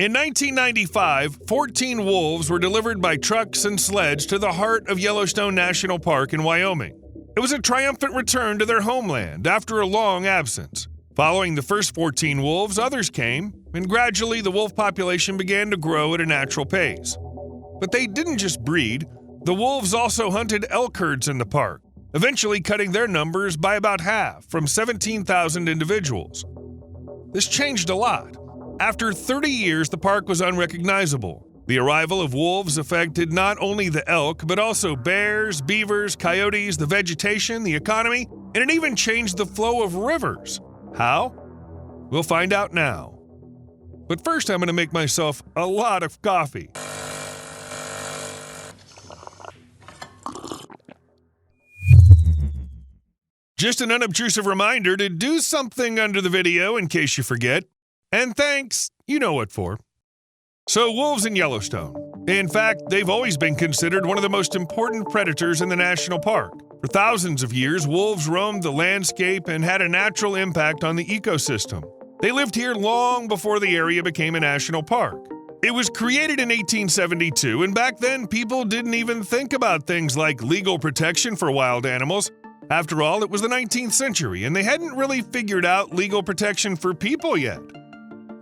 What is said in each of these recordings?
In 1995, 14 wolves were delivered by trucks and sleds to the heart of Yellowstone National Park in Wyoming. It was a triumphant return to their homeland after a long absence. Following the first 14 wolves, others came, and gradually the wolf population began to grow at a natural pace. But they didn't just breed. The wolves also hunted elk herds in the park, eventually cutting their numbers by about half, from 17,000 individuals. This changed a lot. After 30 years, the park was unrecognizable. The arrival of wolves affected not only the elk, but also bears, beavers, coyotes, the vegetation, the economy, and it even changed the flow of rivers. How? We'll find out now. But first, I'm going to make myself a lot of coffee. Just an unobtrusive reminder to do something under the video in case you forget. And thanks, you know what for. So, wolves in Yellowstone. In fact, they've always been considered one of the most important predators in the national park. For thousands of years, wolves roamed the landscape and had a natural impact on the ecosystem. They lived here long before the area became a national park. It was created in 1872, and back then, people didn't even think about things like legal protection for wild animals. After all, it was the 19th century, and they hadn't really figured out legal protection for people yet.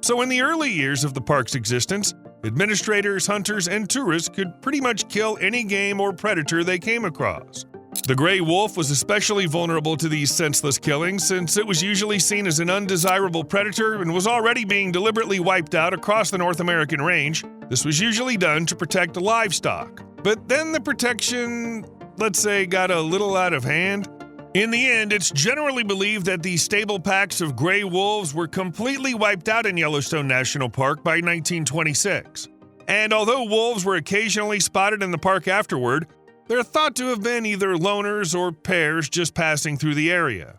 So in the early years of the park's existence, administrators, hunters, and tourists could pretty much kill any game or predator they came across. The gray wolf was especially vulnerable to these senseless killings since it was usually seen as an undesirable predator and was already being deliberately wiped out across the North American range. This was usually done to protect livestock. But then the protection, let's say, got a little out of hand. In the end, it's generally believed that these stable packs of gray wolves were completely wiped out in Yellowstone National Park by 1926. And although wolves were occasionally spotted in the park afterward, they're thought to have been either loners or pairs just passing through the area.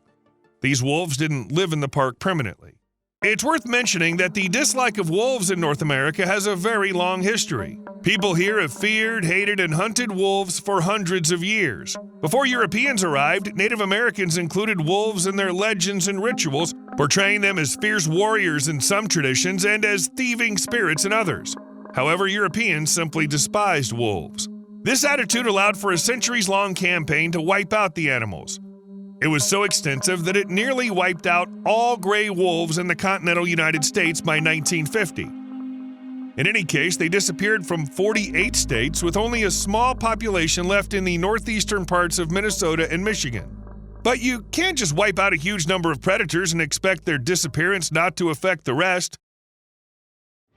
These wolves didn't live in the park permanently. It's worth mentioning that the dislike of wolves in North America has a very long history. People here have feared, hated, and hunted wolves for hundreds of years. Before Europeans arrived, Native Americans included wolves in their legends and rituals, portraying them as fierce warriors in some traditions and as thieving spirits in others. However, Europeans simply despised wolves. This attitude allowed for a centuries-long campaign to wipe out the animals. It was so extensive that it nearly wiped out all gray wolves in the continental United States by 1950. In any case, they disappeared from 48 states with only a small population left in the northeastern parts of Minnesota and Michigan. But you can't just wipe out a huge number of predators and expect their disappearance not to affect the rest.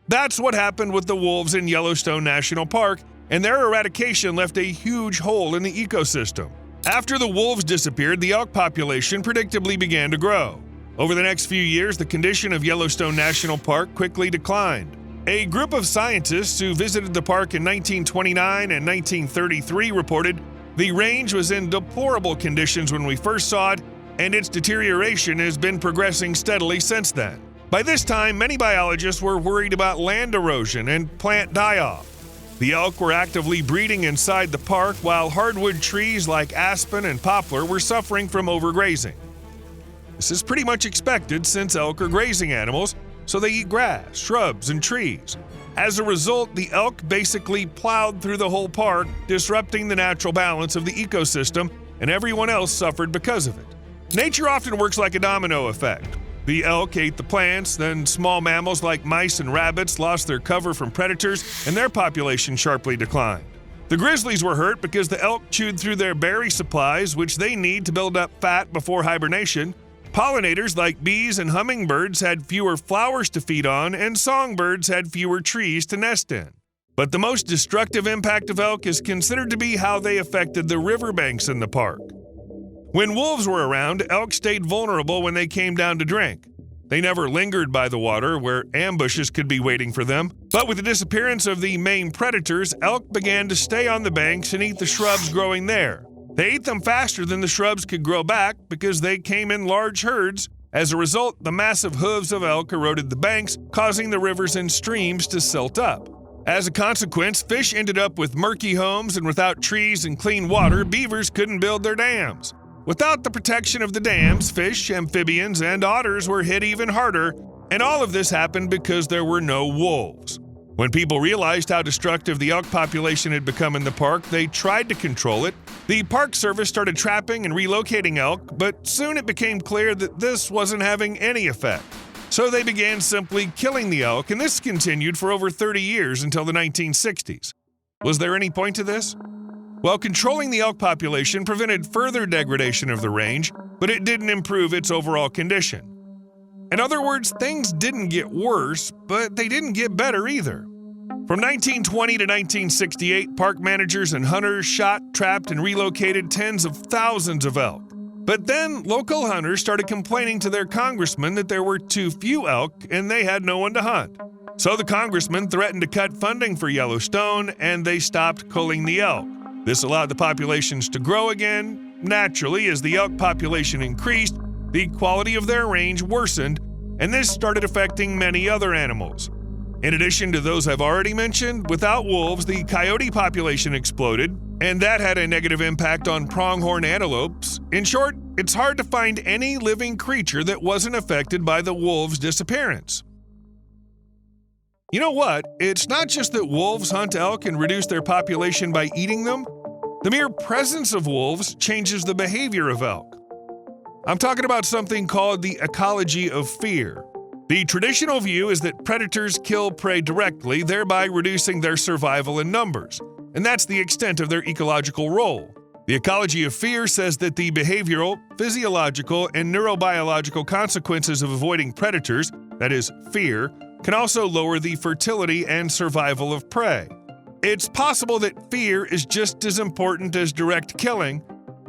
That's what happened with the wolves in Yellowstone National Park, and their eradication left a huge hole in the ecosystem. After the wolves disappeared, the elk population predictably began to grow. Over the next few years, the condition of Yellowstone National Park quickly declined. A group of scientists who visited the park in 1929 and 1933 reported the range was in deplorable conditions when we first saw it, and its deterioration has been progressing steadily since then. By this time, many biologists were worried about land erosion and plant die-off. The elk were actively breeding inside the park, while hardwood trees like aspen and poplar were suffering from overgrazing. This is pretty much expected since elk are grazing animals, so they eat grass, shrubs, and trees. As a result, the elk basically plowed through the whole park, disrupting the natural balance of the ecosystem, and everyone else suffered because of it. Nature often works like a domino effect. The elk ate the plants, then small mammals like mice and rabbits lost their cover from predators, and their population sharply declined. The grizzlies were hurt because the elk chewed through their berry supplies, which they need to build up fat before hibernation. Pollinators like bees and hummingbirds had fewer flowers to feed on, and songbirds had fewer trees to nest in. But the most destructive impact of elk is considered to be how they affected the riverbanks in the park. When wolves were around, elk stayed vulnerable when they came down to drink. They never lingered by the water, where ambushes could be waiting for them. But with the disappearance of the main predators, elk began to stay on the banks and eat the shrubs growing there. They ate them faster than the shrubs could grow back because they came in large herds. As a result, the massive hooves of elk eroded the banks, causing the rivers and streams to silt up. As a consequence, fish ended up with murky homes, and without trees and clean water, beavers couldn't build their dams. Without the protection of the dams, fish, amphibians, and otters were hit even harder, And all of this happened because there were no wolves. When people realized how destructive the elk population had become in the park, they tried to control it. The Park Service started trapping and relocating elk, but soon it became clear that this wasn't having any effect. So they began simply killing the elk, and this continued for over 30 years until the 1960s. Was there any point to this? Well, controlling the elk population prevented further degradation of the range, but it didn't improve its overall condition. In other words, things didn't get worse, but they didn't get better either. From 1920 to 1968, park managers and hunters shot, trapped, and relocated tens of thousands of elk. But then local hunters started complaining to their congressman that there were too few elk and they had no one to hunt. So the congressman threatened to cut funding for Yellowstone, and they stopped culling the elk. This allowed the populations to grow again. Naturally, as the elk population increased, the quality of their range worsened, and this started affecting many other animals. In addition to those I've already mentioned, without wolves, the coyote population exploded, and that had a negative impact on pronghorn antelopes. In short, it's hard to find any living creature that wasn't affected by the wolves' disappearance. You know what? It's not just that wolves hunt elk and reduce their population by eating them. The mere presence of wolves changes the behavior of elk. I'm talking about something called the ecology of fear. The traditional view is that predators kill prey directly, thereby reducing their survival in numbers. And that's the extent of their ecological role. The ecology of fear says that the behavioral, physiological, and neurobiological consequences of avoiding predators, that is, fear, can also lower the fertility and survival of prey. It's possible that fear is just as important as direct killing,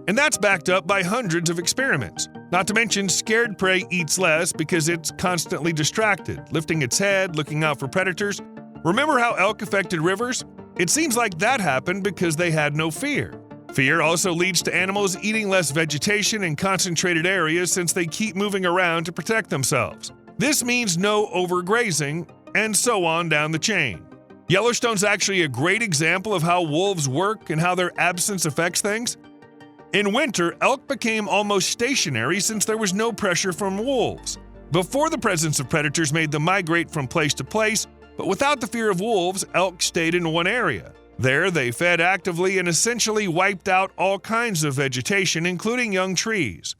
and that's backed up by hundreds of experiments. Not to mention, scared prey eats less because it's constantly distracted, lifting its head, looking out for predators. Remember how elk affected rivers? It seems like that happened because they had no fear. Fear also leads to animals eating less vegetation in concentrated areas since they keep moving around to protect themselves. This means no overgrazing, and so on down the chain. Yellowstone's actually a great example of how wolves work and how their absence affects things. In winter, elk became almost stationary since there was no pressure from wolves. Before, the presence of predators made them migrate from place to place, but without the fear of wolves, elk stayed in one area. There, they fed actively and essentially wiped out all kinds of vegetation, including young trees.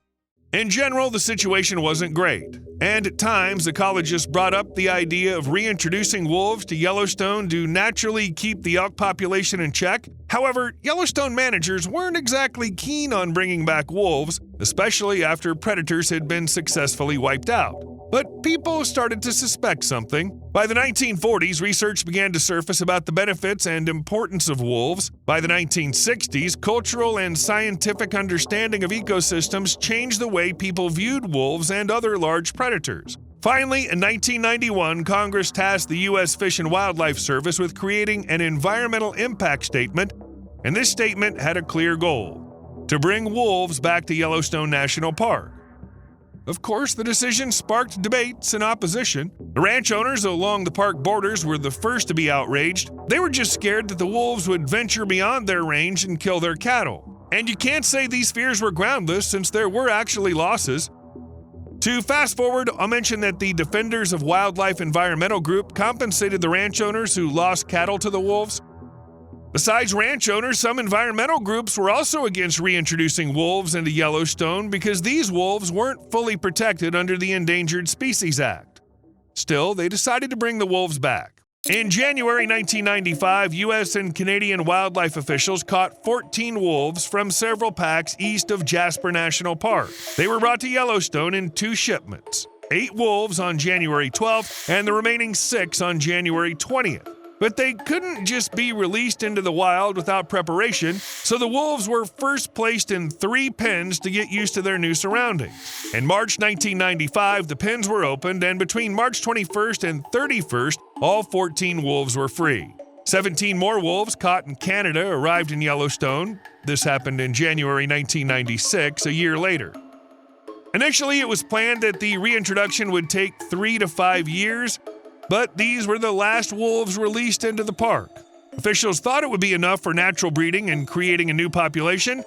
In general, the situation wasn't great, and at times ecologists brought up the idea of reintroducing wolves to Yellowstone to naturally keep the elk population in check. However, Yellowstone managers weren't exactly keen on bringing back wolves, especially after predators had been successfully wiped out. But people started to suspect something. By the 1940s, research began to surface about the benefits and importance of wolves. By the 1960s, cultural and scientific understanding of ecosystems changed the way people viewed wolves and other large predators. Finally, in 1991, Congress tasked the U.S. Fish and Wildlife Service with creating an environmental impact statement, and this statement had a clear goal: to bring wolves back to Yellowstone National Park. Of course, the decision sparked debates and opposition. The ranch owners along the park borders were the first to be outraged. They were just scared that the wolves would venture beyond their range and kill their cattle. And you can't say these fears were groundless, since there were actually losses. To fast forward, I'll mention that the Defenders of Wildlife Environmental Group compensated the ranch owners who lost cattle to the wolves. Besides ranch owners, some environmental groups were also against reintroducing wolves into Yellowstone because these wolves weren't fully protected under the Endangered Species Act. Still, they decided to bring the wolves back. In January 1995, U.S. and Canadian wildlife officials caught 14 wolves from several packs east of Jasper National Park. They were brought to Yellowstone in 2 shipments: 8 wolves on January 12th and the remaining 6 on January 20th. But they couldn't just be released into the wild without preparation, so the wolves were first placed in 3 pens to get used to their new surroundings. In March 1995, the pens were opened, and between March 21st and 31st, all 14 wolves were free. 17 more wolves caught in Canada arrived in Yellowstone. This happened in January 1996, a year later. Initially, it was planned that the reintroduction would take 3 to 5 years, but these were the last wolves released into the park. Officials thought it would be enough for natural breeding and creating a new population,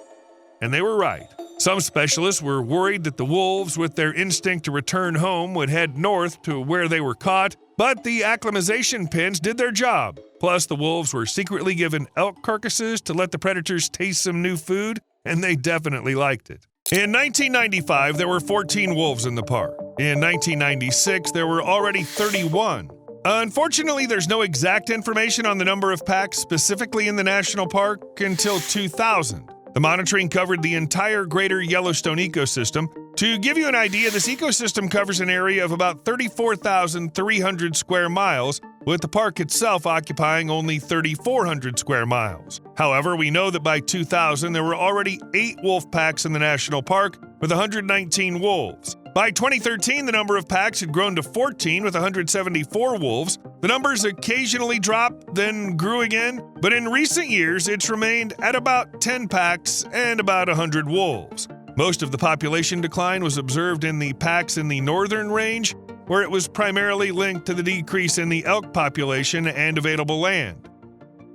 and they were right. Some specialists were worried that the wolves, with their instinct to return home, would head north to where they were caught, but the acclimatization pins did their job. Plus, the wolves were secretly given elk carcasses to let the predators taste some new food, and they definitely liked it. In 1995, there were 14 wolves in the park. In 1996, there were already 31. Unfortunately, there's no exact information on the number of packs specifically in the national park until 2000. The monitoring covered the entire greater Yellowstone ecosystem. To give you an idea, this ecosystem covers an area of about 34,300 square miles, with the park itself occupying only 3,400 square miles. However, we know that by 2000, there were already 8 wolf packs in the national park, with 119 wolves. By 2013, the number of packs had grown to 14 with 174 wolves. The numbers occasionally dropped, then grew again, but in recent years, it's remained at about 10 packs and about 100 wolves. Most of the population decline was observed in the packs in the northern range, where it was primarily linked to the decrease in the elk population and available land.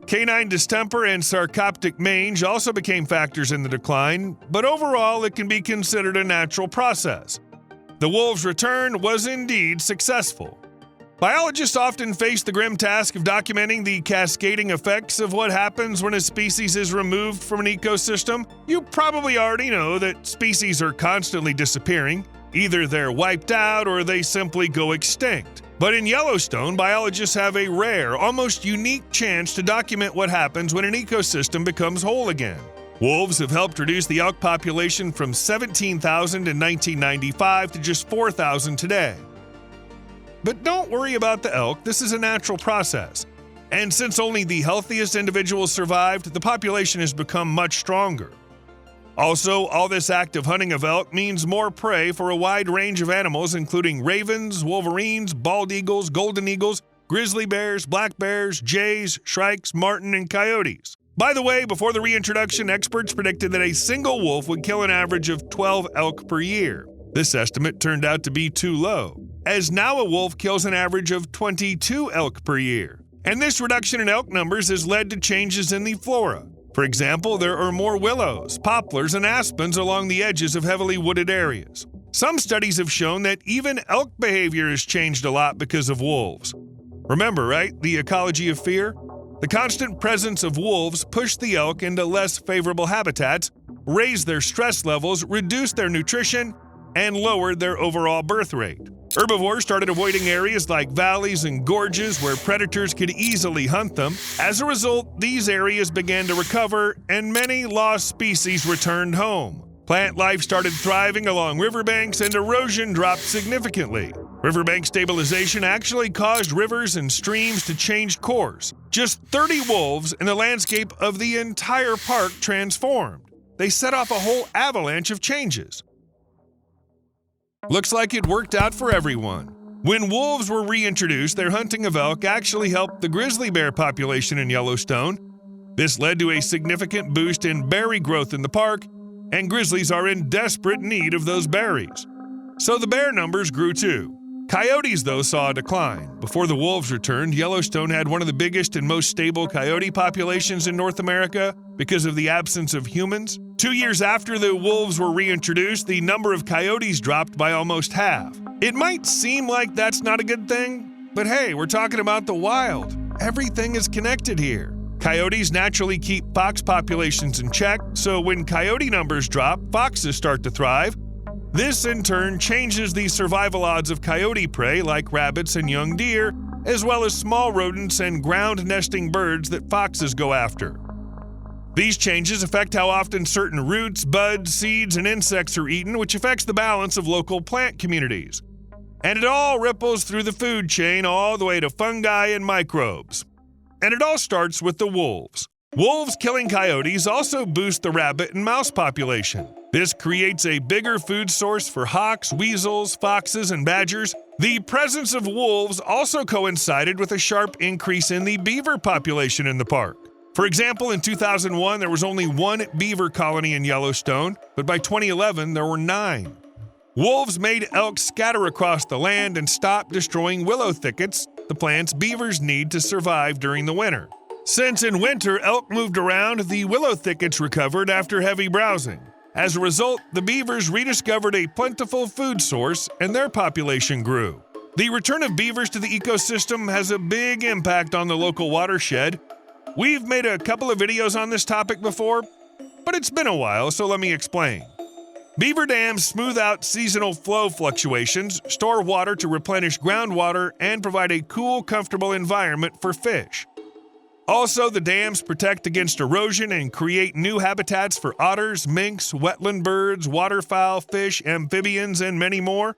Canine distemper and sarcoptic mange also became factors in the decline, but overall it can be considered a natural process. The wolves' return was indeed successful. Biologists often face the grim task of documenting the cascading effects of what happens when a species is removed from an ecosystem. You probably already know that species are constantly disappearing. Either they're wiped out or they simply go extinct. But in Yellowstone, biologists have a rare, almost unique chance to document what happens when an ecosystem becomes whole again. Wolves have helped reduce the elk population from 17,000 in 1995 to just 4,000 today. But don't worry about the elk, this is a natural process. And since only the healthiest individuals survived, the population has become much stronger. Also, all this active hunting of elk means more prey for a wide range of animals, including ravens, wolverines, bald eagles, golden eagles, grizzly bears, black bears, jays, shrikes, marten, and coyotes. By the way, before the reintroduction, experts predicted that a single wolf would kill an average of 12 elk per year. This estimate turned out to be too low, as now a wolf kills an average of 22 elk per year. And this reduction in elk numbers has led to changes in the flora. For example, there are more willows, poplars, and aspens along the edges of heavily wooded areas. Some studies have shown that even elk behavior has changed a lot because of wolves. Remember, right? The ecology of fear? The constant presence of wolves pushed the elk into less favorable habitats, raised their stress levels, reduced their nutrition, and lowered their overall birth rate. Herbivores started avoiding areas like valleys and gorges where predators could easily hunt them. As a result, these areas began to recover, and many lost species returned home. Plant life started thriving along riverbanks, and erosion dropped significantly. Riverbank stabilization actually caused rivers and streams to change course. Just 30 wolves and the landscape of the entire park transformed. They set off a whole avalanche of changes. Looks like it worked out for everyone. When wolves were reintroduced, their hunting of elk actually helped the grizzly bear population in Yellowstone. This led to a significant boost in berry growth in the park, and grizzlies are in desperate need of those berries. So the bear numbers grew too. Coyotes, though, saw a decline. Before the wolves returned, Yellowstone had one of the biggest and most stable coyote populations in North America because of the absence of humans. 2 years after the wolves were reintroduced, the number of coyotes dropped by almost half. It might seem like that's not a good thing, but hey, we're talking about the wild. Everything is connected here. Coyotes naturally keep fox populations in check, so when coyote numbers drop, foxes start to thrive. This, in turn, changes the survival odds of coyote prey like rabbits and young deer, as well as small rodents and ground-nesting birds that foxes go after. These changes affect how often certain roots, buds, seeds, and insects are eaten, which affects the balance of local plant communities. And it all ripples through the food chain all the way to fungi and microbes. And it all starts with the wolves. Wolves killing coyotes also boost the rabbit and mouse population. This creates a bigger food source for hawks, weasels, foxes, and badgers. The presence of wolves also coincided with a sharp increase in the beaver population in the park. For example, in 2001, there was only 1 beaver colony in Yellowstone, but by 2011, there were 9. Wolves made elk scatter across the land and stop destroying willow thickets, the plants beavers need to survive during the winter. Since in winter elk moved around, the willow thickets recovered after heavy browsing. As a result, the beavers rediscovered a plentiful food source and their population grew. The return of beavers to the ecosystem has a big impact on the local watershed. We've made a couple of videos on this topic before, but it's been a while, so let me explain. Beaver dams smooth out seasonal flow fluctuations, store water to replenish groundwater, and provide a cool, comfortable environment for fish. Also, the dams protect against erosion and create new habitats for otters, minks, wetland birds, waterfowl, fish, amphibians, and many more.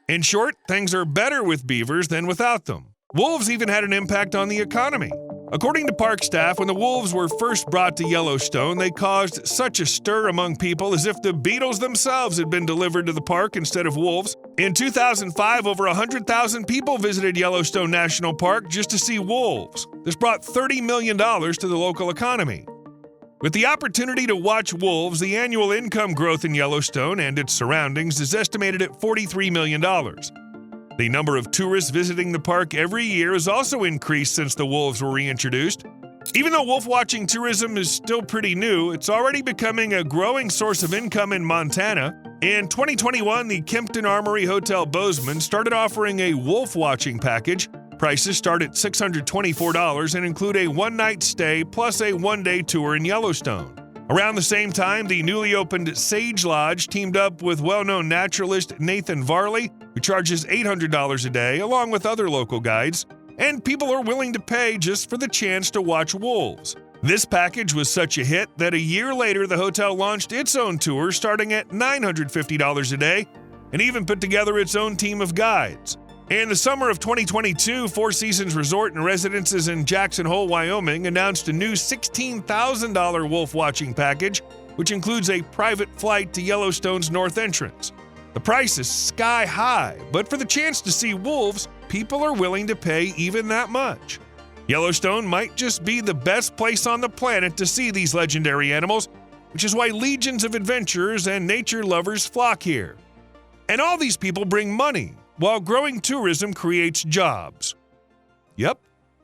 In short, things are better with beavers than without them. Wolves even had an impact on the economy. According to park staff, when the wolves were first brought to Yellowstone, they caused such a stir among people as if the beetles themselves had been delivered to the park instead of wolves. In 2005, over 100,000 people visited Yellowstone National Park just to see wolves. This brought $30 million to the local economy. With the opportunity to watch wolves, the annual income growth in Yellowstone and its surroundings is estimated at $43 million. The number of tourists visiting the park every year has also increased since the wolves were reintroduced. Even though wolf-watching tourism is still pretty new, it's already becoming a growing source of income in Montana. In 2021, the Kempton Armory Hotel Bozeman started offering a wolf-watching package. Prices start at $624 and include a one-night stay plus a one-day tour in Yellowstone. Around the same time, the newly opened Sage Lodge teamed up with well-known naturalist Nathan Varley, who charges $800 a day, along with other local guides, and people are willing to pay just for the chance to watch wolves. This package was such a hit that a year later the hotel launched its own tour starting at $950 a day, and even put together its own team of guides. In the summer of 2022, Four Seasons Resort and Residences in Jackson Hole, Wyoming announced a new $16,000 wolf-watching package, which includes a private flight to Yellowstone's north entrance. The price is sky high, but for the chance to see wolves, people are willing to pay even that much. Yellowstone might just be the best place on the planet to see these legendary animals, which is why legions of adventurers and nature lovers flock here. And all these people bring money, while growing tourism creates jobs. Yep,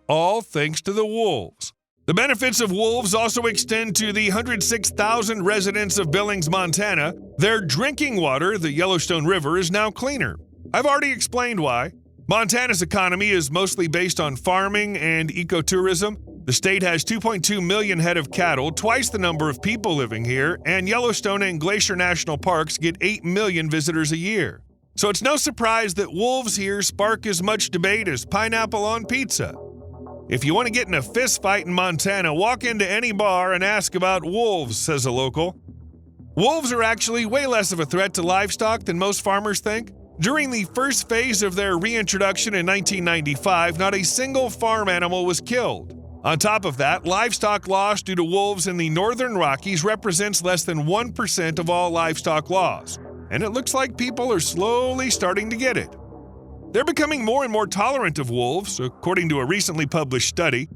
all thanks to the wolves. The benefits of wolves also extend to the 106,000 residents of Billings, Montana. Their drinking water, the Yellowstone River, is now cleaner. I've already explained why. Montana's economy is mostly based on farming and ecotourism. The state has 2.2 million head of cattle, twice the number of people living here, and Yellowstone and Glacier National Parks get 8 million visitors a year. So it's no surprise that wolves here spark as much debate as pineapple on pizza. If you want to get in a fist fight in Montana, walk into any bar and ask about wolves, says a local. Wolves are actually way less of a threat to livestock than most farmers think. During the first phase of their reintroduction in 1995, not a single farm animal was killed. On top of that, livestock loss due to wolves in the northern Rockies represents less than 1% of all livestock loss. And it looks like people are slowly starting to get it. They're becoming more and more tolerant of wolves, according to a recently published study.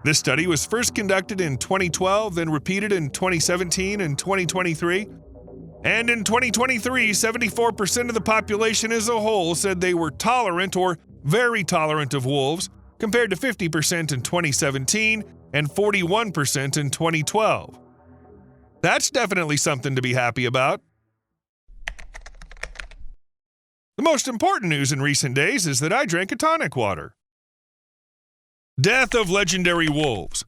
This study was first conducted in 2012, then repeated in 2017 and 2023. And in 2023, 74% of the population as a whole said they were tolerant or very tolerant of wolves, compared to 50% in 2017 and 41% in 2012. That's definitely something to be happy about. The most important news in recent days is that I drank a tonic water. Death of legendary wolves.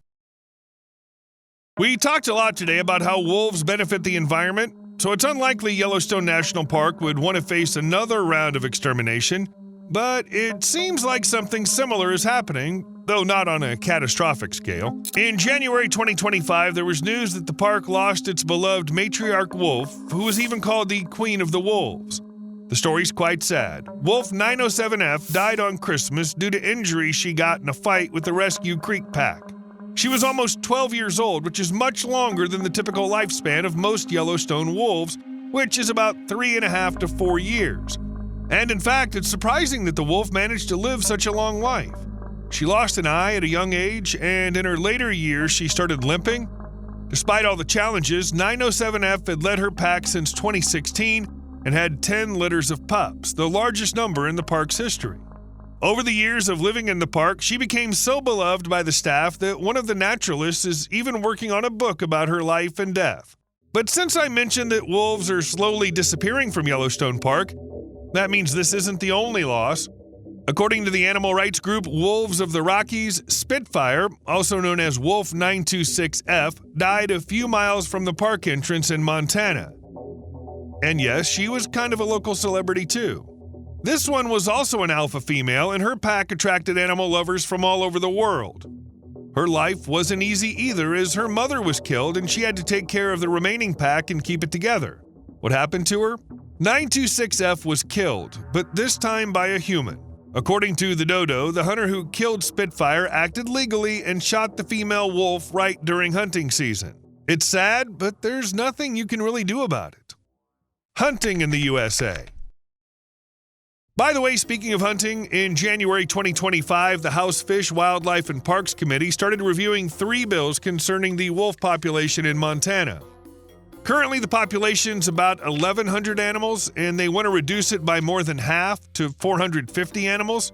We talked a lot today about how wolves benefit the environment, so it's unlikely Yellowstone National Park would want to face another round of extermination, but it seems like something similar is happening, though not on a catastrophic scale. In January 2025, there was news that the park lost its beloved matriarch wolf, who was even called the Queen of the Wolves. The story's quite sad. Wolf 907F died on Christmas due to injuries she got in a fight with the Rescue Creek Pack. She was almost 12 years old, which is much longer than the typical lifespan of most Yellowstone wolves, which is about 3.5 to 4 years. And in fact, it's surprising that the wolf managed to live such a long life. She lost an eye at a young age, and in her later years, she started limping. Despite all the challenges, 907F had led her pack since 2016 and had 10 litters of pups, the largest number in the park's history. Over the years of living in the park, she became so beloved by the staff that one of the naturalists is even working on a book about her life and death. But since I mentioned that wolves are slowly disappearing from Yellowstone Park, that means this isn't the only loss. According to the animal rights group Wolves of the Rockies, Spitfire, also known as Wolf 926F, died a few miles from the park entrance in Montana. And yes, she was kind of a local celebrity too. This one was also an alpha female, and her pack attracted animal lovers from all over the world. Her life wasn't easy either, as her mother was killed and she had to take care of the remaining pack and keep it together. What happened to her? 926F was killed, but this time by a human. According to the dodo, the hunter who killed Spitfire acted legally and shot the female wolf right during hunting season. It's sad, but there's nothing you can really do about it. Hunting in the USA. By the way, speaking of hunting, in January 2025, the House Fish, Wildlife, and Parks Committee started reviewing 3 bills concerning the wolf population in Montana. Currently, the population's about 1,100 animals, and they want to reduce it by more than half to 450 animals.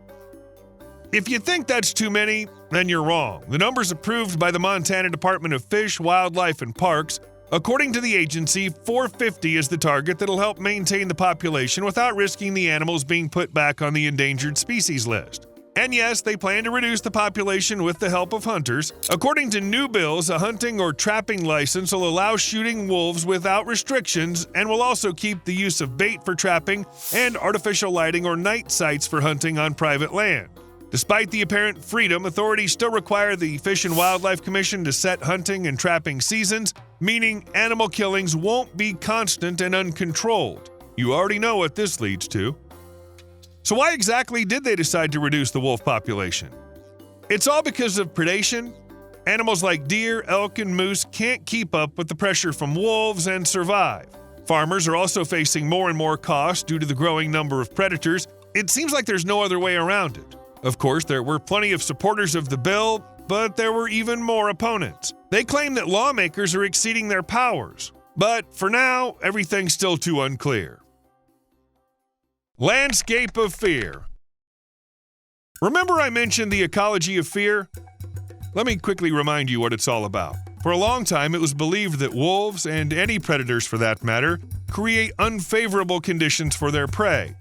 If you think that's too many, then you're wrong. The numbers approved by the Montana Department of Fish, Wildlife, and Parks. According to the agency, 450 is the target that'll help maintain the population without risking the animals being put back on the endangered species list. And yes, they plan to reduce the population with the help of hunters. According to new bills, a hunting or trapping license will allow shooting wolves without restrictions and will also keep the use of bait for trapping and artificial lighting or night sights for hunting on private land. Despite the apparent freedom, authorities still require the Fish and Wildlife Commission to set hunting and trapping seasons, meaning animal killings won't be constant and uncontrolled. You already know what this leads to. So why exactly did they decide to reduce the wolf population? It's all because of predation. Animals like deer, elk, and moose can't keep up with the pressure from wolves and survive. Farmers are also facing more and more costs due to the growing number of predators. It seems like there's no other way around it. Of course, there were plenty of supporters of the bill, but there were even more opponents. They claim that lawmakers are exceeding their powers. But for now, everything's still too unclear. Landscape of fear. Remember I mentioned the ecology of fear? Let me quickly remind you what it's all about. For a long time, it was believed that wolves, and any predators for that matter, create unfavorable conditions for their prey,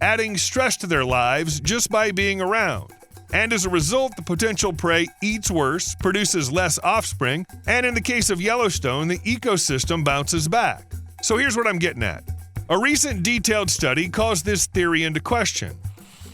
adding stress to their lives just by being around. And as a result, the potential prey eats worse, produces less offspring, and in the case of Yellowstone, the ecosystem bounces back. So here's what I'm getting at. A recent detailed study calls this theory into question.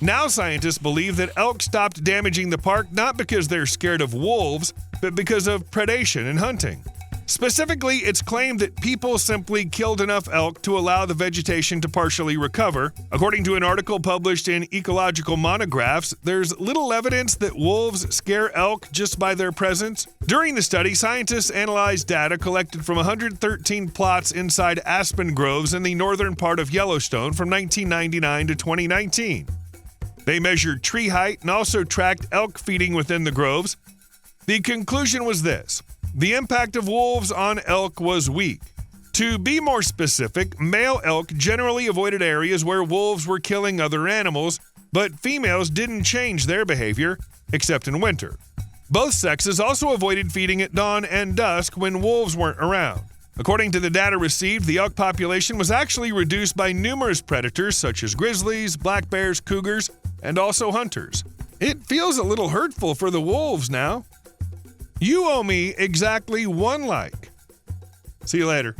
Now scientists believe that elk stopped damaging the park not because they're scared of wolves, but because of predation and hunting. Specifically, it's claimed that people simply killed enough elk to allow the vegetation to partially recover. According to an article published in Ecological Monographs, there's little evidence that wolves scare elk just by their presence. During the study, scientists analyzed data collected from 113 plots inside aspen groves in the northern part of Yellowstone from 1999 to 2019. They measured tree height and also tracked elk feeding within the groves. The conclusion was this: the impact of wolves on elk was weak. To be more specific, male elk generally avoided areas where wolves were killing other animals, but females didn't change their behavior, except in winter. Both sexes also avoided feeding at dawn and dusk when wolves weren't around. According to the data received, the elk population was actually reduced by numerous predators such as grizzlies, black bears, cougars, and also hunters. It feels a little hurtful for the wolves now. You owe me exactly 1 like. See you later.